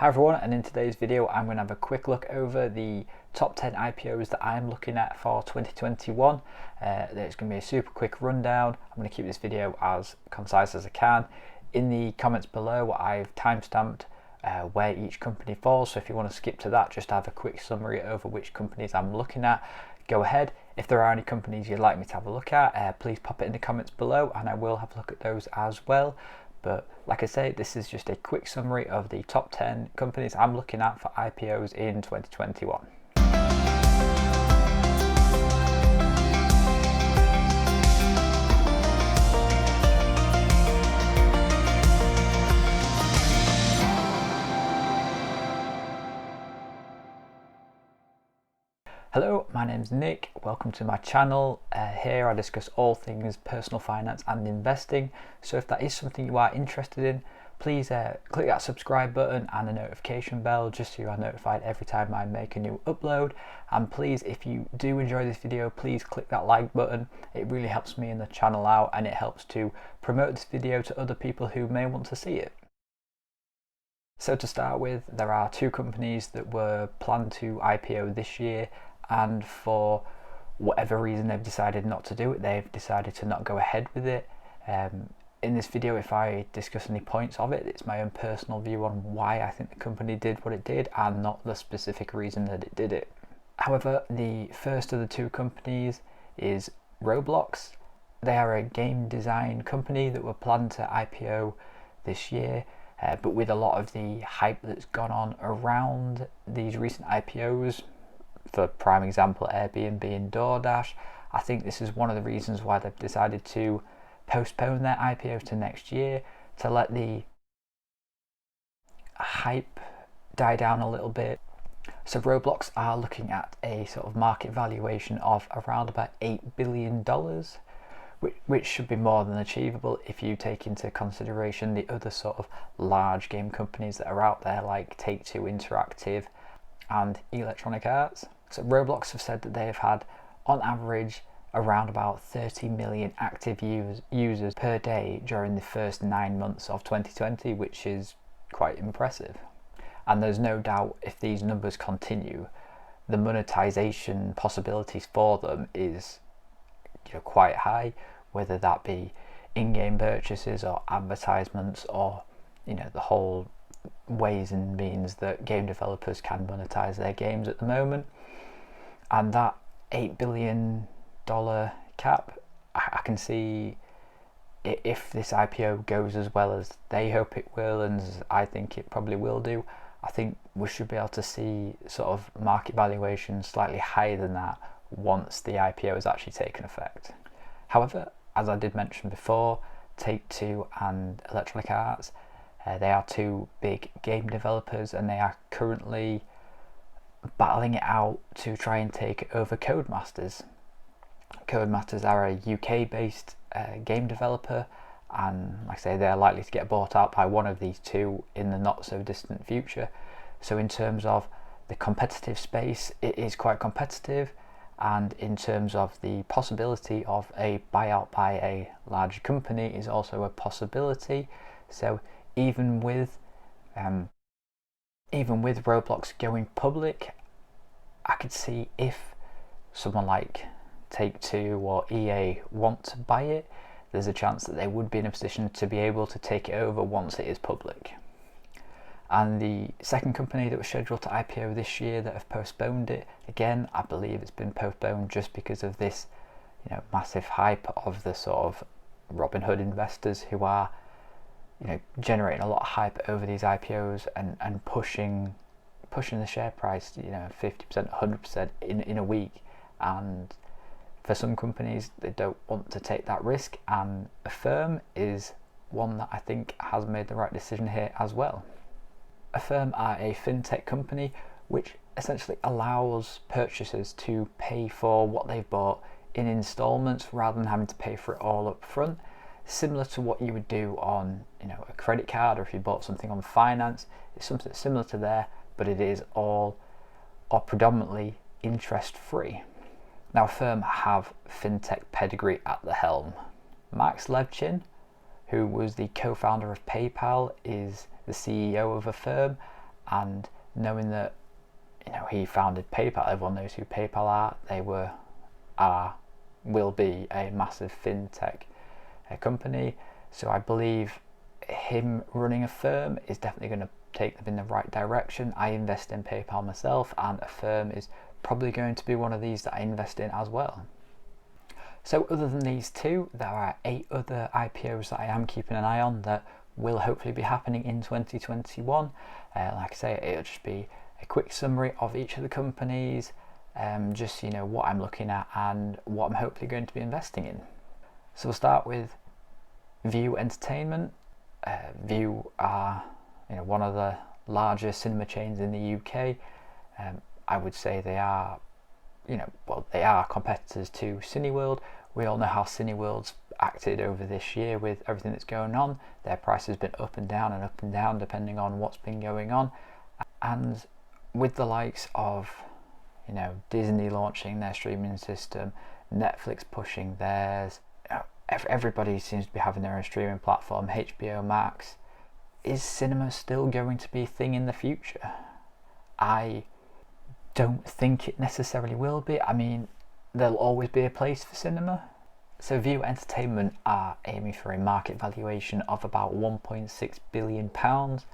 Hi everyone, and in today's video I'm going to have a quick look over the top 10 IPOs that I'm looking at for 2021. There's going to be a super quick rundown. I'm going to keep this video as concise as I can. In the comments below I've timestamped where each company falls, so if you want to skip to that, just have a quick summary over which companies I'm looking at, go ahead. If there are any companies you'd like me to have a look at, please pop it in the comments below and I will have a look at those as well. But like I say, this is just a quick summary of the top 10 companies I'm looking at for IPOs in 2021. Hello, my name's Nick. Welcome to my channel. Here I discuss all things personal finance and investing. So if that is something you are interested in, please click that subscribe button and the notification bell just so you are notified every time I make a new upload. And please, if you do enjoy this video, please click that like button. It really helps me and the channel out, and it helps to promote this video to other people who may want to see it. So to start with, there are two companies that were planned to IPO this year, and for whatever reason they've decided not to do it. They've decided to not go ahead with it. In this video, if I discuss any points of it, it's my own personal view on why I think the company did what it did and not the specific reason that it did it. However, the first of the two companies is Roblox. They are a game design company that were planned to IPO this year, but with a lot of the hype that's gone on around these recent IPOs, for prime example Airbnb and DoorDash, I think this is one of the reasons why they've decided to postpone their IPO to next year, to let the hype die down a little bit. So Roblox are looking at a sort of market valuation of around about $8 billion, which should be more than achievable if you take into consideration the other sort of large game companies that are out there like Take-Two Interactive and Electronic Arts. So Roblox have said that they have had on average around about 30 million active users per day during the first 9 months of 2020, which is quite impressive. And there's no doubt if these numbers continue, the monetization possibilities for them is quite high, whether that be in-game purchases or advertisements or the whole ways and means that game developers can monetize their games at the moment. And that $8 billion cap, I can see if this IPO goes as well as they hope it will, and I think it probably will do, I think we should be able to see sort of market valuations slightly higher than that once the IPO has actually taken effect. However, as I did mention before, Take-Two and Electronic Arts, they are two big game developers and they are currently battling it out to try and take over Codemasters. Codemasters are a UK based game developer, and like I say, they're likely to get bought out by one of these two in the not so distant future. So in terms of the competitive space, it is quite competitive, and in terms of the possibility of a buyout by a large company is also a possibility. So even with Roblox going public, I could see if someone like Take-Two or EA want to buy it, there's a chance that they would be in a position to be able to take it over once it is public. And the second company that was scheduled to IPO this year that have postponed it, again, I believe it's been postponed just because of this massive hype of the sort of Robinhood investors who are generating a lot of hype over these IPOs and pushing the share price 50%, 100% in a week. And for some companies, they don't want to take that risk, and Affirm is one that I think has made the right decision here as well. Affirm are a fintech company which essentially allows purchasers to pay for what they've bought in installments rather than having to pay for it all up front, similar to what you would do on a credit card, or if you bought something on finance. It's something similar to there, but it is all or predominantly interest free. Now Affirm have fintech pedigree at the helm. Max Levchin, who was the co-founder of PayPal, is the CEO of Affirm, and knowing that he founded PayPal, everyone knows who PayPal are. They will be a massive fintech company. So I believe him running Affirm is definitely going to take them in the right direction. I invest in PayPal myself, and Affirm is probably going to be one of these that I invest in as well. So other than these two, there are 8 other IPOs that I am keeping an eye on that will hopefully be happening in 2021. Like I say, it'll just be a quick summary of each of the companies, just what I'm looking at and what I'm hopefully going to be investing in. So we'll start with Vue Entertainment. Vue are one of the largest cinema chains in the UK. I would say they are they are competitors to Cineworld. We all know how Cineworld's acted over this year with everything that's going on. Their price has been up and down depending on what's been going on. And with the likes of Disney launching their streaming system, Netflix pushing theirs, everybody seems to be having their own streaming platform, HBO Max. Is cinema still going to be a thing in the future? I don't think it necessarily will be. I mean, there'll always be a place for cinema. So Vue Entertainment are aiming for a market valuation of about £1.6 billion. And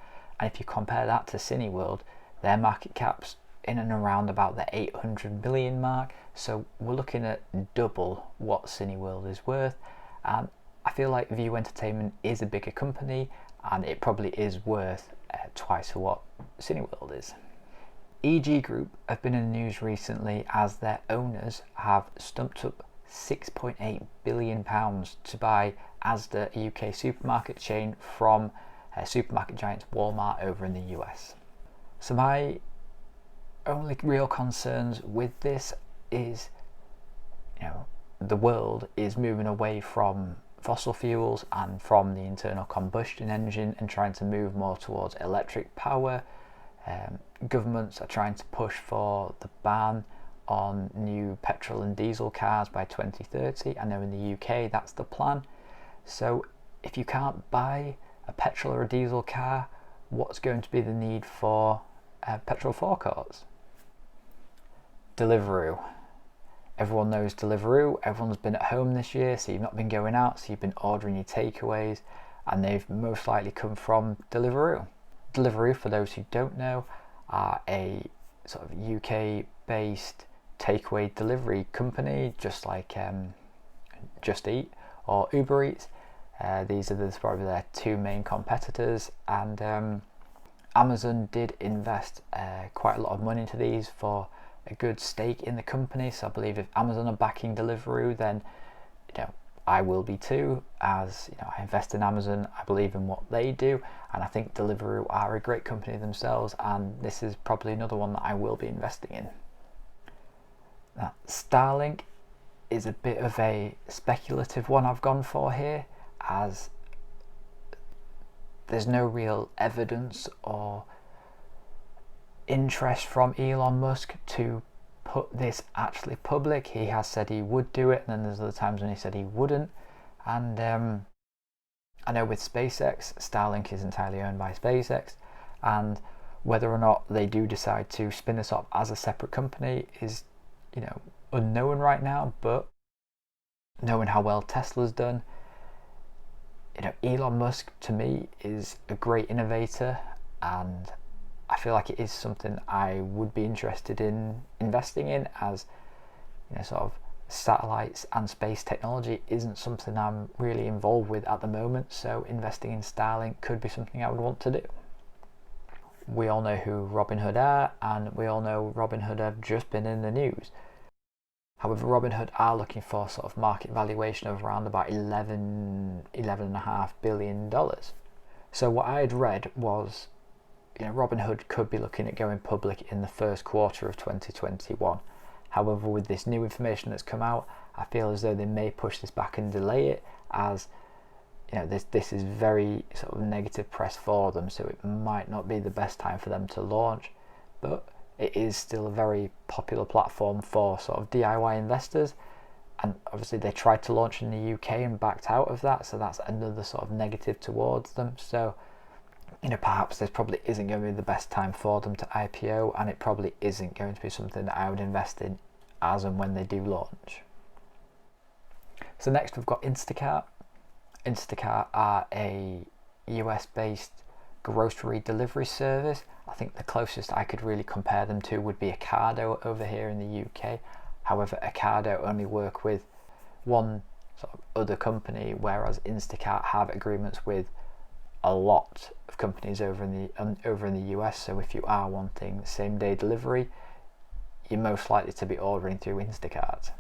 if you compare that to Cineworld, their market cap's in and around about the 800 million mark. So we're looking at double what Cineworld is worth. And I feel like Vue Entertainment is a bigger company, and it probably is worth twice for what Cineworld is. EG Group have been in the news recently as their owners have stumped up £6.8 billion to buy Asda, a UK supermarket chain, from supermarket giants Walmart over in the US. So my only real concerns with this is, the world is moving away from fossil fuels and from the internal combustion engine and trying to move more towards electric power. Governments are trying to push for the ban on new petrol and diesel cars by 2030. I know in the UK that's the plan. So if you can't buy a petrol or a diesel car, what's going to be the need for petrol forecourts? Deliveroo. Everyone knows Deliveroo. Everyone's been at home this year, so you've not been going out, so you've been ordering your takeaways, and they've most likely come from Deliveroo. Deliveroo, for those who don't know, are a sort of UK-based takeaway delivery company, just like Just Eat or Uber Eats. These are probably their 2 main competitors, and Amazon did invest quite a lot of money into these for a good stake in the company. So I believe if Amazon are backing Deliveroo, then I will be too, as I invest in Amazon, I believe in what they do, and I think Deliveroo are a great company themselves, and this is probably another one that I will be investing in. Now, Starlink is a bit of a speculative one I've gone for here, as there's no real evidence or interest from Elon Musk to put this actually public. He has said he would do it, and then there's other times when he said he wouldn't. And I know with SpaceX, Starlink is entirely owned by SpaceX, and whether or not they do decide to spin this up as a separate company is unknown right now. But knowing how well Tesla's done, Elon Musk to me is a great innovator, and I feel like it is something I would be interested in investing in, as sort of satellites and space technology isn't something I'm really involved with at the moment, so investing in Starlink could be something I would want to do. We all know who Robinhood are, and we all know Robinhood have just been in the news. However, Robinhood are looking for sort of market valuation of around about $11.5 billion. So what I had read was Robinhood could be looking at going public in the first quarter of 2021. However, with this new information that's come out, I feel as though they may push this back and delay it, as this is very sort of negative press for them, so it might not be the best time for them to launch. But it is still a very popular platform for sort of DIY investors, and obviously they tried to launch in the UK and backed out of that, so that's another sort of negative towards them. So perhaps this probably isn't going to be the best time for them to IPO, and it probably isn't going to be something that I would invest in as and when they do launch. So next we've got Instacart. Instacart are a US-based grocery delivery service. I think the closest I could really compare them to would be Ocado over here in the UK. However, Ocado only work with one sort of other company, whereas Instacart have agreements with a lot of companies over in the US. So if you are wanting same day delivery, you're most likely to be ordering through Instacart.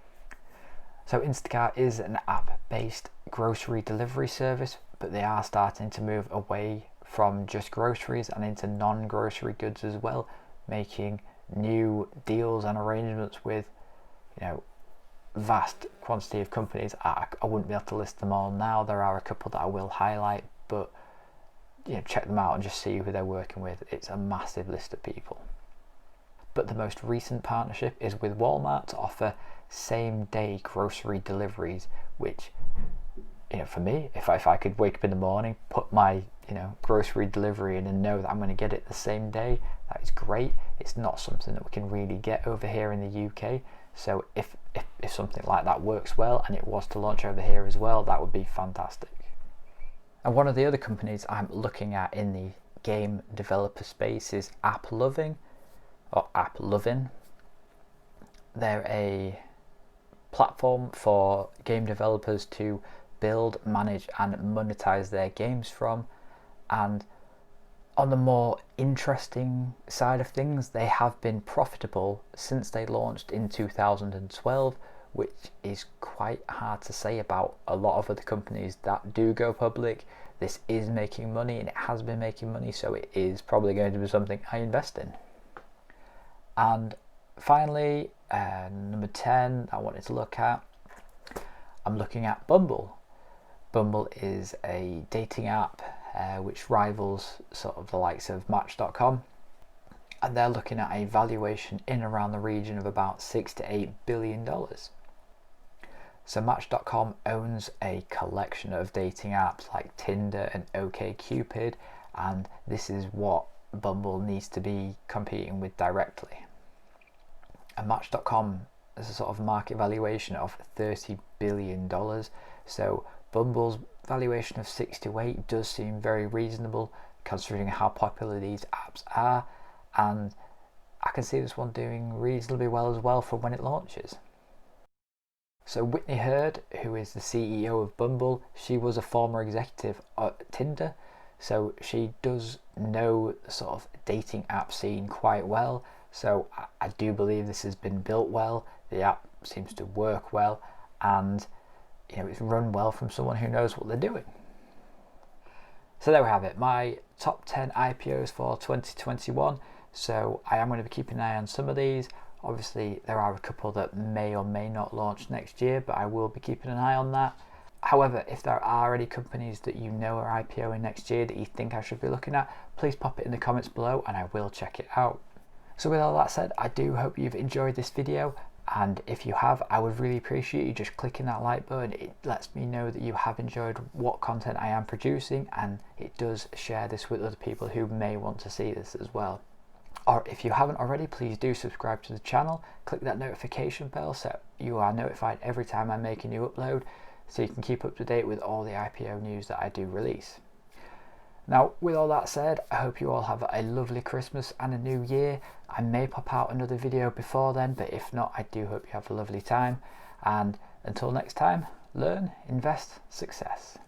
So Instacart is an app-based grocery delivery service, but they are starting to move away from just groceries and into non-grocery goods as well, making new deals and arrangements with, vast quantity of companies. I wouldn't be able to list them all now. There are a couple that I will highlight, but check them out and just see who they're working with. It's a massive list of people. But the most recent partnership is with Walmart to offer same-day grocery deliveries, which, for me, if I could wake up in the morning, put my grocery delivery in and know that I'm going to get it the same day, that is great. It's not something that we can really get over here in the UK. So if something like that works well and it was to launch over here as well, that would be fantastic. And one of the other companies I'm looking at in the game developer space is AppLovin, or AppLovin. They're a platform for game developers to build, manage and monetize their games from. And on the more interesting side of things, they have been profitable since they launched in 2012, which is quite hard to say about a lot of other companies that do go public. This is making money and it has been making money, so it is probably going to be something I invest in. And finally, number 10 I wanted to look at, I'm looking at Bumble. Bumble is a dating app which rivals sort of the likes of Match.com, and they're looking at a valuation in around the region of about $6 to $8 billion. So Match.com owns a collection of dating apps like Tinder and OkCupid, and this is what Bumble needs to be competing with directly. And Match.com has a sort of market valuation of $30 billion. So Bumble's valuation of 6 to 8 does seem very reasonable considering how popular these apps are, and I can see this one doing reasonably well as well for when it launches. So Whitney Hurd, who is the CEO of Bumble, she was a former executive at Tinder, so she does know the sort of dating app scene quite well. So I do believe this has been built well, the app seems to work well, and it's run well from someone who knows what they're doing. So there we have it, my top 10 IPOs for 2021. So I am going to be keeping an eye on some of these. Obviously there are a couple that may or may not launch next year, but I will be keeping an eye on that. However, if there are any companies that are IPOing next year that you think I should be looking at, please pop it in the comments below and I will check it out. So with all that said, I do hope you've enjoyed this video, and if you have, I would really appreciate you just clicking that like button. It lets me know that you have enjoyed what content I am producing, and it does share this with other people who may want to see this as well. Or if you haven't already, please do subscribe to the channel, click that notification bell so you are notified every time I make a new upload, so you can keep up to date with all the IPO news that I do release. Now, with all that said, I hope you all have a lovely Christmas and a new year. I may pop out another video before then, but if not, I do hope you have a lovely time. And until next time, learn, invest, success.